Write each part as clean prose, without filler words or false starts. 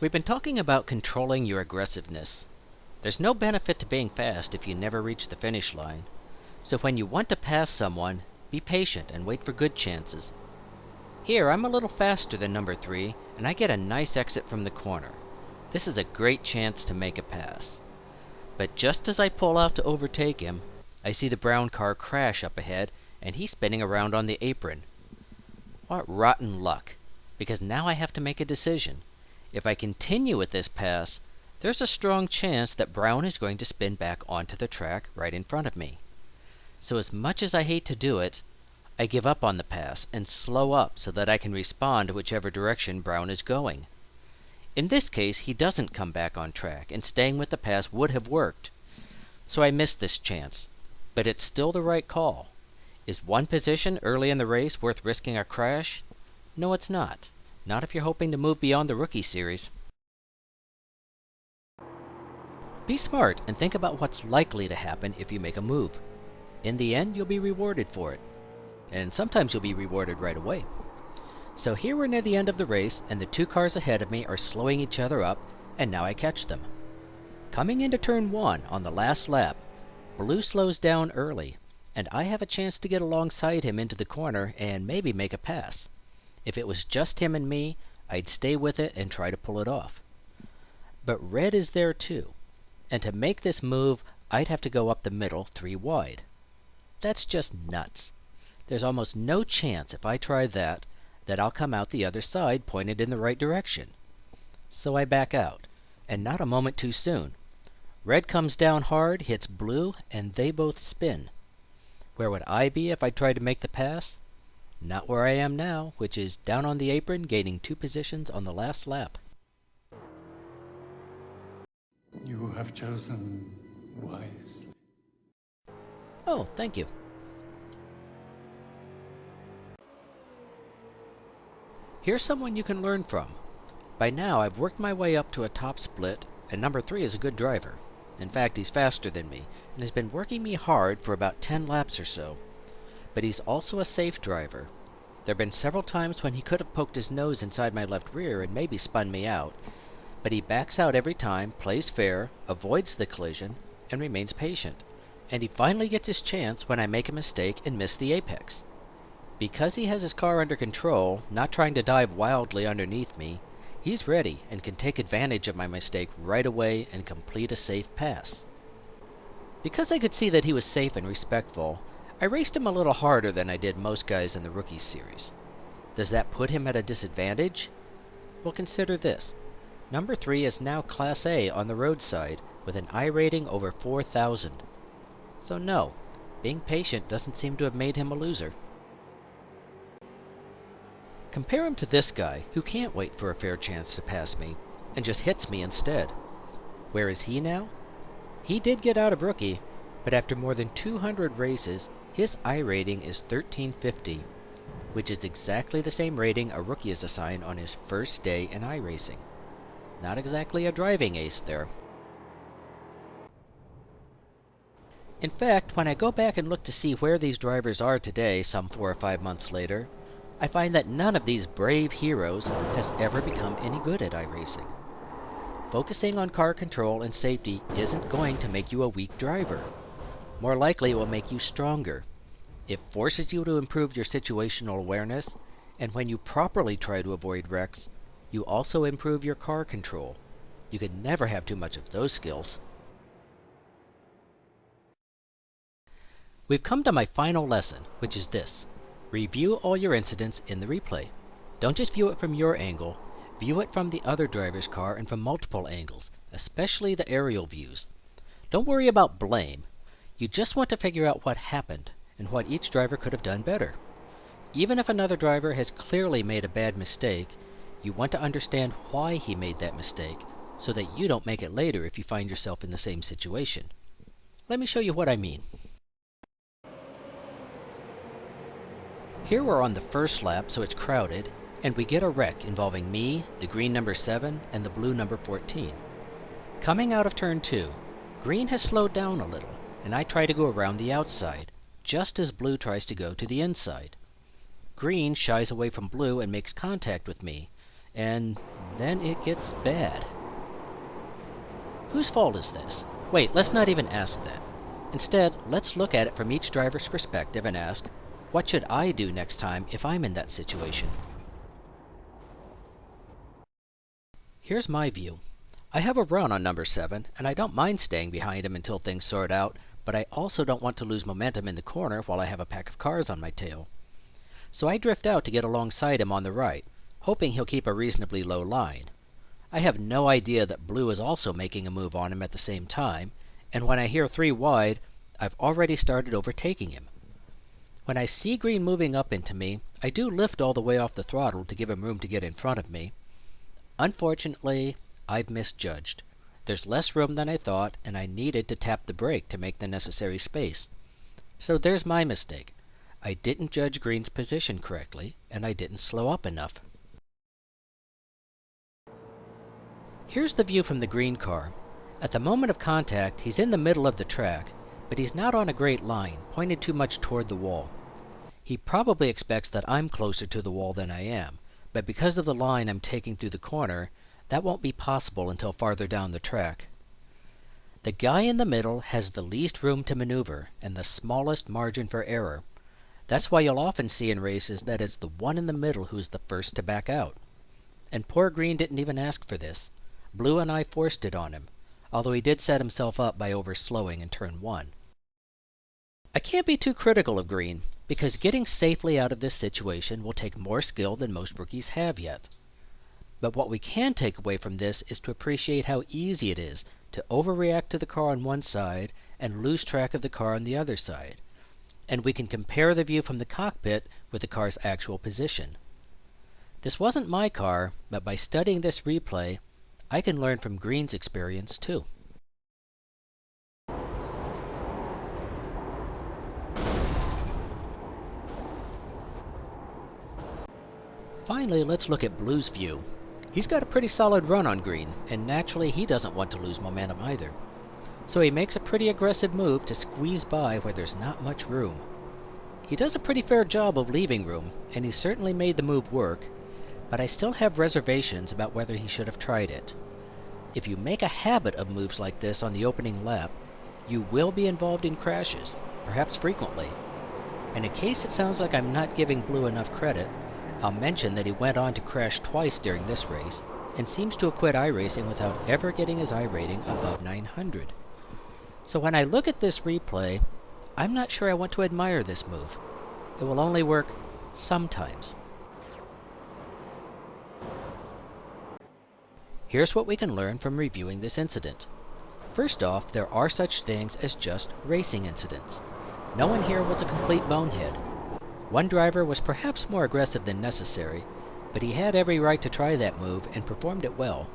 We've been talking about controlling your aggressiveness. There's no benefit to being fast if you never reach the finish line. So when you want to pass someone, be patient and wait for good chances. Here, I'm a little faster than number 3, and I get a nice exit from the corner. This is a great chance to make a pass. But just as I pull out to overtake him, I see the brown car crash up ahead, and he's spinning around on the apron. What rotten luck, because now I have to make a decision. If I continue with this pass, there's a strong chance that Brown is going to spin back onto the track right in front of me. So as much as I hate to do it, I give up on the pass and slow up so that I can respond to whichever direction Brown is going. In this case, he doesn't come back on track, and staying with the pass would have worked. So I missed this chance, but it's still the right call. Is one position early in the race worth risking a crash? No, it's not. Not if you're hoping to move beyond the rookie series. Be smart and think about what's likely to happen if you make a move. In the end, you'll be rewarded for it. And sometimes you'll be rewarded right away. So here we're near the end of the race, and the two cars ahead of me are slowing each other up, and now I catch them. Coming into turn 1 on the last lap, Blue slows down early, and I have a chance to get alongside him into the corner and maybe make a pass. If it was just him and me, I'd stay with it and try to pull it off. But Red is there too, and to make this move, I'd have to go up the middle 3 wide. That's just nuts. There's almost no chance if I try that I'll come out the other side pointed in the right direction. So I back out, and not a moment too soon. Red comes down hard, hits Blue, and they both spin. Where would I be if I tried to make the pass? Not where I am now, which is down on the apron, gaining 2 positions on the last lap. You have chosen wisely. Oh, thank you. Here's someone you can learn from. By now, I've worked my way up to a top split, and number 3 is a good driver. In fact, he's faster than me, and has been working me hard for about 10 laps or so. But he's also a safe driver. There have been several times when he could have poked his nose inside my left rear and maybe spun me out, but he backs out every time, plays fair, avoids the collision, and remains patient. And he finally gets his chance when I make a mistake and miss the apex. Because he has his car under control, not trying to dive wildly underneath me, he's ready and can take advantage of my mistake right away and complete a safe pass. Because I could see that he was safe and respectful, I raced him a little harder than I did most guys in the rookie series. Does that put him at a disadvantage? Well, consider this. Number 3 is now Class A on the roadside with an I rating over 4,000. So no, being patient doesn't seem to have made him a loser. Compare him to this guy who can't wait for a fair chance to pass me and just hits me instead. Where is he now? He did get out of rookie, but after more than 200 races, his I rating is 1350, which is exactly the same rating a rookie is assigned on his first day in iRacing. Not exactly a driving ace there. In fact, when I go back and look to see where these drivers are today, some 4 or 5 months later, I find that none of these brave heroes has ever become any good at iRacing. Focusing on car control and safety isn't going to make you a weak driver. More likely it will make you stronger. It forces you to improve your situational awareness, and when you properly try to avoid wrecks, you also improve your car control. You can never have too much of those skills. We've come to my final lesson, which is this. Review all your incidents in the replay. Don't just view it from your angle, view it from the other driver's car and from multiple angles, especially the aerial views. Don't worry about blame. You just want to figure out what happened and what each driver could have done better. Even if another driver has clearly made a bad mistake, you want to understand why he made that mistake so that you don't make it later if you find yourself in the same situation. Let me show you what I mean. Here we're on the first lap, so it's crowded, and we get a wreck involving me, the green number 7, and the blue number 14. Coming out of turn 2, green has slowed down a little, and I try to go around the outside, just as blue tries to go to the inside. Green shies away from blue and makes contact with me, and then it gets bad. Whose fault is this? Wait, let's not even ask that. Instead, let's look at it from each driver's perspective and ask, what should I do next time if I'm in that situation? Here's my view. I have a run on number 7, and I don't mind staying behind him until things sort out, but I also don't want to lose momentum in the corner while I have a pack of cars on my tail. So I drift out to get alongside him on the right, hoping he'll keep a reasonably low line. I have no idea that blue is also making a move on him at the same time, and when I hear 3 wide, I've already started overtaking him. When I see green moving up into me, I do lift all the way off the throttle to give him room to get in front of me. Unfortunately, I've misjudged. There's less room than I thought, and I needed to tap the brake to make the necessary space. So there's my mistake. I didn't judge green's position correctly, and I didn't slow up enough. Here's the view from the green car. At the moment of contact, he's in the middle of the track, but he's not on a great line, pointed too much toward the wall. He probably expects that I'm closer to the wall than I am, but because of the line I'm taking through the corner, that won't be possible until farther down the track. The guy in the middle has the least room to maneuver and the smallest margin for error. That's why you'll often see in races that it's the one in the middle who's the first to back out. And poor green didn't even ask for this. Blue and I forced it on him, although he did set himself up by overslowing in turn 1. I can't be too critical of green, because getting safely out of this situation will take more skill than most rookies have yet. But what we can take away from this is to appreciate how easy it is to overreact to the car on one side and lose track of the car on the other side. And we can compare the view from the cockpit with the car's actual position. This wasn't my car, but by studying this replay, I can learn from green's experience too. Finally, let's look at blue's view. He's got a pretty solid run on green, and naturally he doesn't want to lose momentum either. So he makes a pretty aggressive move to squeeze by where there's not much room. He does a pretty fair job of leaving room, and he certainly made the move work, but I still have reservations about whether he should have tried it. If you make a habit of moves like this on the opening lap, you will be involved in crashes, perhaps frequently. And in case it sounds like I'm not giving blue enough credit, I'll mention that he went on to crash twice during this race, and seems to have quit iRacing without ever getting his iRating above 900. So when I look at this replay, I'm not sure I want to admire this move. It will only work sometimes. Here's what we can learn from reviewing this incident. First off, there are such things as just racing incidents. No one here was a complete bonehead. One driver was perhaps more aggressive than necessary, but he had every right to try that move and performed it well.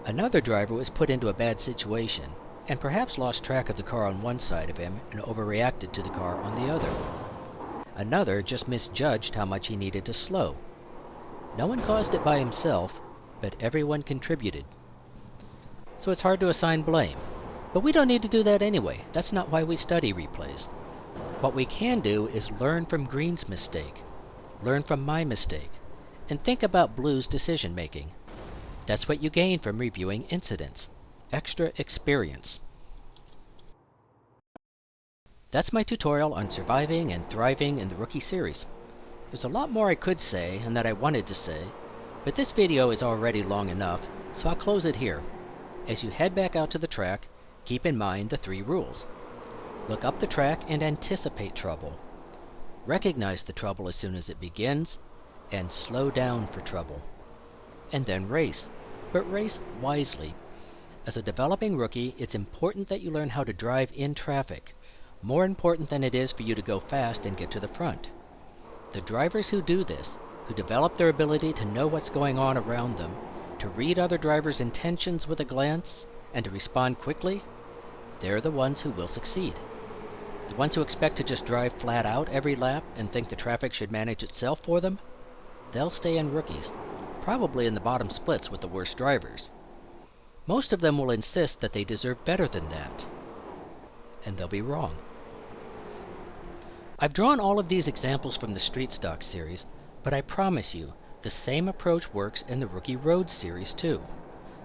Another driver was put into a bad situation, and perhaps lost track of the car on one side of him and overreacted to the car on the other. Another just misjudged how much he needed to slow. No one caused it by himself, but everyone contributed. So it's hard to assign blame. But we don't need to do that anyway. That's not why we study replays. What we can do is learn from green's mistake, learn from my mistake, and think about blue's decision making. That's what you gain from reviewing incidents. Extra experience. That's my tutorial on surviving and thriving in the Rookie series. There's a lot more I could say and that I wanted to say, but this video is already long enough, so I'll close it here. As you head back out to the track, keep in mind the 3 rules. Look up the track and anticipate trouble. Recognize the trouble as soon as it begins, and slow down for trouble. And then race, but race wisely. As a developing rookie, it's important that you learn how to drive in traffic, more important than it is for you to go fast and get to the front. The drivers who do this, who develop their ability to know what's going on around them, to read other drivers' intentions with a glance, and to respond quickly, they're the ones who will succeed. The ones who expect to just drive flat out every lap and think the traffic should manage itself for them, they'll stay in rookies, probably in the bottom splits with the worst drivers. Most of them will insist that they deserve better than that, and they'll be wrong. I've drawn all of these examples from the Street Stock series, but I promise you, The same approach works in the Rookie Road series too.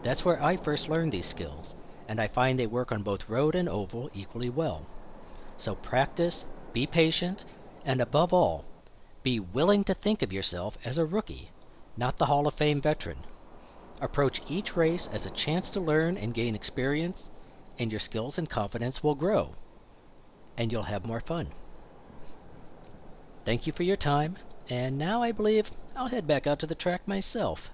That's where I first learned these skills, and I find they work on both road and oval equally well. So practice, be patient, and above all, be willing to think of yourself as a rookie, not the Hall of Fame veteran. Approach each race as a chance to learn and gain experience, and your skills and confidence will grow, and you'll have more fun. Thank you for your time, and now I believe I'll head back out to the track myself.